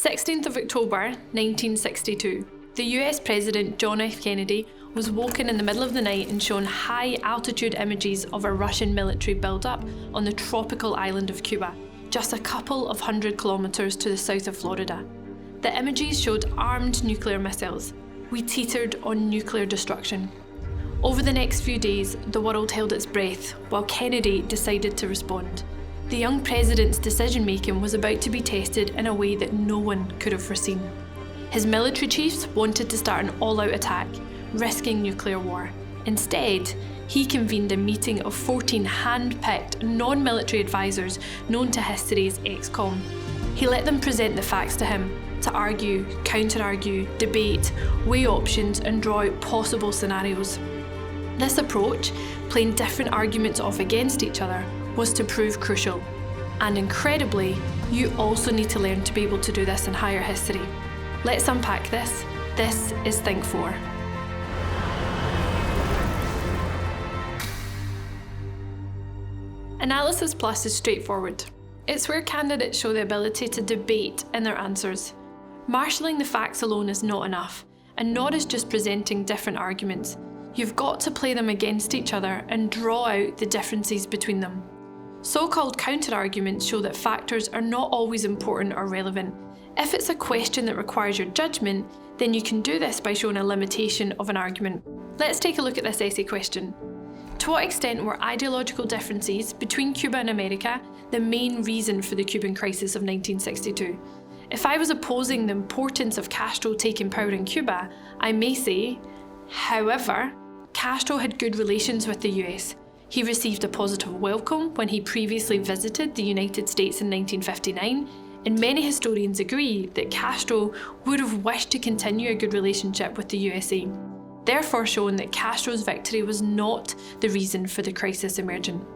16th of October 1962. The US President John F. Kennedy was woken in the middle of the night and shown high-altitude images of a Russian military build-up on the tropical island of Cuba, just a couple of 100 kilometers to the south of Florida. The images showed armed nuclear missiles. We teetered on nuclear destruction. Over the next few days, the world held its breath while Kennedy decided to respond. The young president's decision-making was about to be tested in a way that no one could have foreseen. His military chiefs wanted to start an all-out attack, risking nuclear war. Instead, he convened a meeting of 14 hand-picked, non-military advisors known to history's ex-com. He let them present the facts to him, to argue, counter-argue, debate, weigh options and draw out possible scenarios. This approach, playing different arguments off against each other, was to prove crucial. And incredibly, you also need to learn to be able to do this in higher history. Let's unpack this. This is Think 4. Analysis Plus is straightforward. It's where candidates show the ability to debate in their answers. Marshalling the facts alone is not enough, and nor is just presenting different arguments. You've got to play them against each other and draw out the differences between them. So-called counter-arguments show that factors are not always important or relevant. If it's a question that requires your judgment, then you can do this by showing a limitation of an argument. Let's take a look at this essay question. To what extent were ideological differences between Cuba and America the main reason for the Cuban crisis of 1962? If I was opposing the importance of Castro taking power in Cuba, I may say, however, Castro had good relations with the US. He received a positive welcome when he previously visited the United States in 1959, and many historians agree that Castro would have wished to continue a good relationship with the USA, therefore showing that Castro's victory was not the reason for the crisis emerging.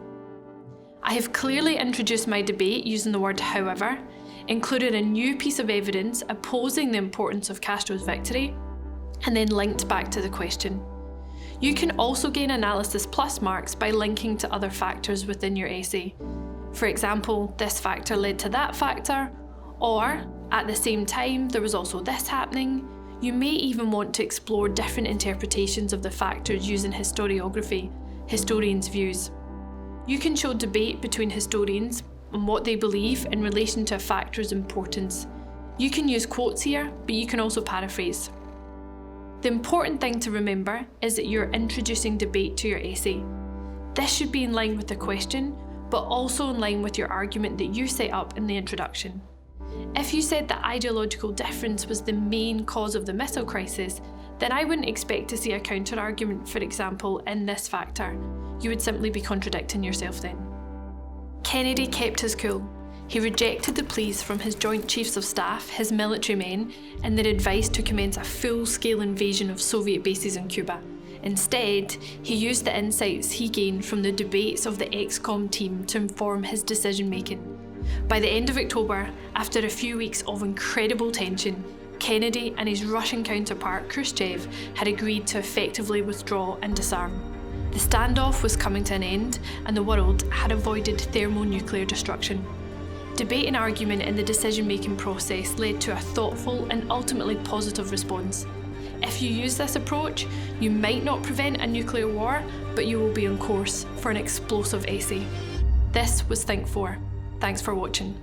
I have clearly introduced my debate using the word however, included a new piece of evidence opposing the importance of Castro's victory, and then linked back to the question. You can also gain Analysis Plus marks by linking to other factors within your essay. For example, this factor led to that factor, or at the same time there was also this happening. You may even want to explore different interpretations of the factors using historiography, historians' views. You can show debate between historians on what they believe in relation to a factor's importance. You can use quotes here, but you can also paraphrase. The important thing to remember is that you're introducing debate to your essay. This should be in line with the question, but also in line with your argument that you set up in the introduction. If you said that ideological difference was the main cause of the missile crisis, then I wouldn't expect to see a counter-argument, for example, in this factor. You would simply be contradicting yourself then. Kennedy kept his cool. He rejected the pleas from his Joint Chiefs of Staff, his military men, and their advice to commence a full-scale invasion of Soviet bases in Cuba. Instead, he used the insights he gained from the debates of the ex-com team to inform his decision-making. By the end of October, after a few weeks of incredible tension, Kennedy and his Russian counterpart Khrushchev had agreed to effectively withdraw and disarm. The standoff was coming to an end, and the world had avoided thermonuclear destruction. Debate and argument in the decision-making process led to a thoughtful and ultimately positive response. If you use this approach, you might not prevent a nuclear war, but you will be on course for an explosive essay. This was Think 4. Thanks for watching.